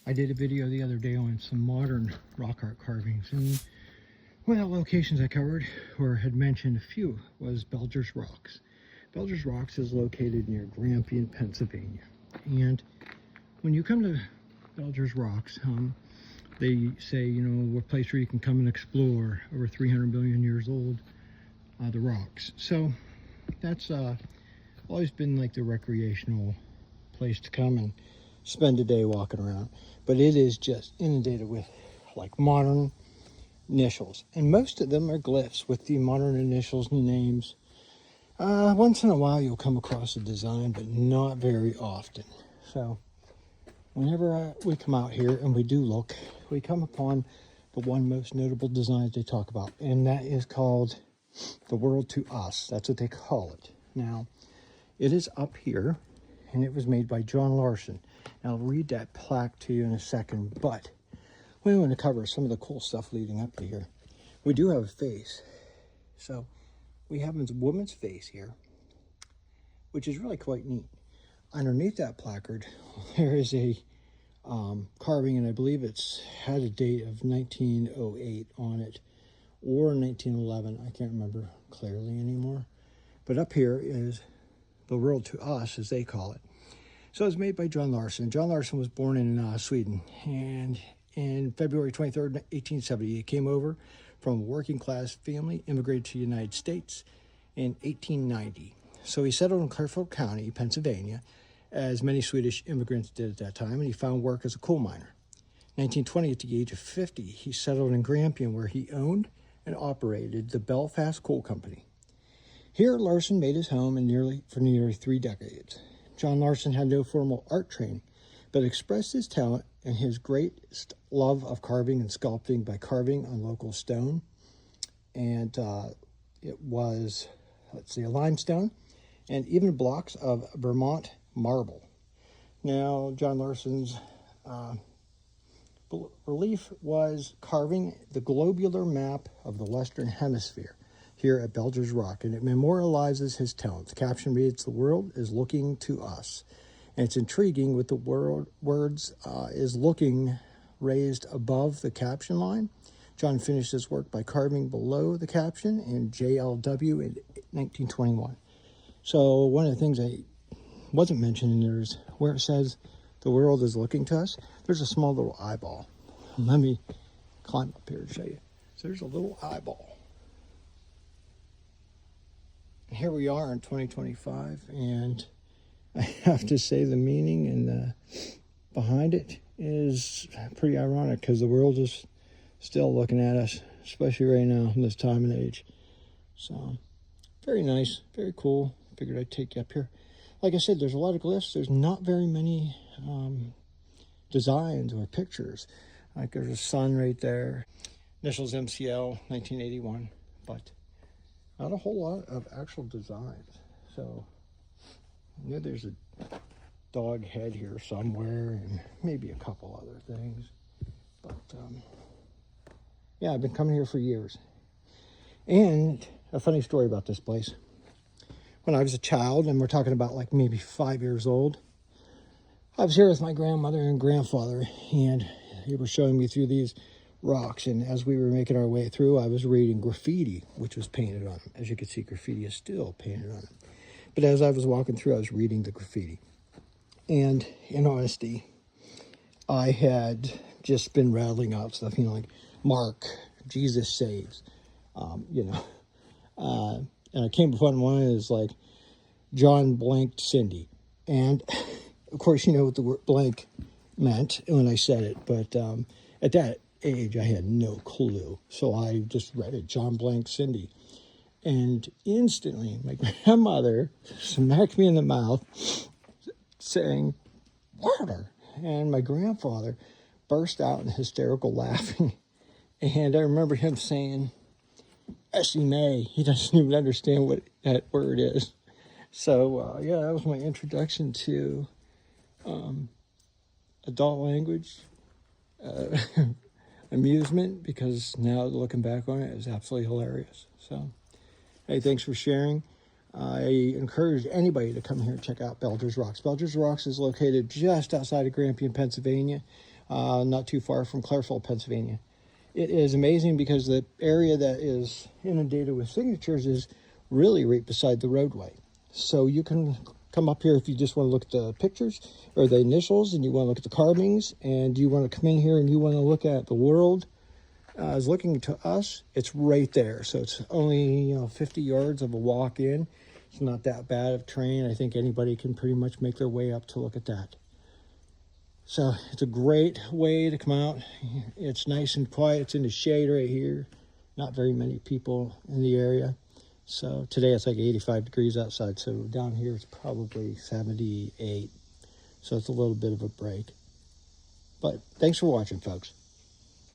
I did a video the other day on some modern rock art carvings, and one of the locations I covered, or had mentioned a few, was Bilger's Rocks. Bilger's Rocks is located near Grampian, Pennsylvania. And when you come to Bilger's Rocks, they say, you know, a place where you can come and explore, over 300 billion years old, the rocks. So that's always been like the recreational place to come and spend a day walking around. But it is just inundated with like modern initials, and most of them are glyphs with the modern initials and names. Once in a while you'll come across a design, but not very often. So whenever we come out here and we do look, we come upon the one most notable design they talk about, and that is called the World to Us. That's what they call it. Now, it is up here, and it was made by John Larson. Now, I'll read that plaque to you in a second, but we want to cover some of the cool stuff leading up to here. We do have a face. So we have a woman's face here, which is really quite neat. Underneath that placard, there is a carving, and I believe it's had a date of 1908 on it, or 1911. I can't remember clearly anymore. But up here is the World to Us, as they call it. So it's made by John Larson. John Larson was born in Sweden, and in February 23rd, 1870, he came over from a working class family, immigrated to the United States in 1890. So he settled in Clearfield County, Pennsylvania, as many Swedish immigrants did at that time, and he found work as a coal miner. In 1920, at the age of 50, he settled in Grampian, where he owned and operated the Belfast Coal Company. Here, Larson made his home for nearly 3 decades. John Larson had no formal art training, but expressed his talent and his greatest love of carving and sculpting by carving on local stone. And it was, let's see, a limestone, and even blocks of Vermont marble. Now, John Larson's relief was carving the globular map of the Western Hemisphere here at Bilger's Rock, and it memorializes his talents. The caption reads, "The world is looking to us." And it's intriguing with the words "is looking" raised above the caption line. John finished his work by carving below the caption in JLW in 1921. So one of the things I wasn't mentioning there is where it says "the world is looking to us," there's a small little eyeball. Let me climb up here to show you. So there's a little eyeball. And here we are in 2025, and I have to say the meaning and behind it is pretty ironic, because the world is still looking at us, especially right now in this time and age. So very nice, very cool. Figured I'd take you up here. Like I said, there's a lot of glyphs. There's not very many designs or pictures. Like there's a sun right there. Initials MCL 1981, but not a whole lot of actual designs. So yeah, there's a dog head here somewhere, and maybe a couple other things. But yeah, I've been coming here for years. And a funny story about this place. When I was a child, and we're talking about like maybe 5 years old, I was here with my grandmother and grandfather, and they were showing me through these rocks. And as we were making our way through, I was reading graffiti, which was painted on them. As you can see, graffiti is still painted on them. But as I was walking through, I was reading the graffiti. And in honesty, I had just been rattling out stuff, you know, like Mark, Jesus saves, you know. And I came upon one that was like, John blanked Cindy. And of course, you know what the word blank meant when I said it. But at that age, I had no clue. So I just read it, John blanked Cindy. And instantly, my grandmother smacked me in the mouth, saying, "Water!" And my grandfather burst out in hysterical laughing. And I remember him saying, "Essie May," he doesn't even understand what that word is. So, yeah, that was my introduction to adult language, amusement, because now looking back on it is absolutely hilarious. So, hey, thanks for sharing. I encourage anybody to come here and check out Bilger's Rocks. Bilger's Rocks is located just outside of Grampian, Pennsylvania, not too far from Grampian, Pennsylvania. It is amazing because the area that is inundated with signatures is really right beside the roadway. So you can come up here if you just want to look at the pictures or the initials and you want to look at the carvings, and you want to come in here and you want to look at the world is looking to us. It's right there. So it's only 50 yards of a walk in. It's not that bad of terrain. I think anybody can pretty much make their way up to look at that. So it's a great way to come out. It's nice and quiet. It's in the shade right here. Not very many people in the area. So today it's like 85 degrees outside. So down here it's probably 78. So it's a little bit of a break. But thanks for watching, folks.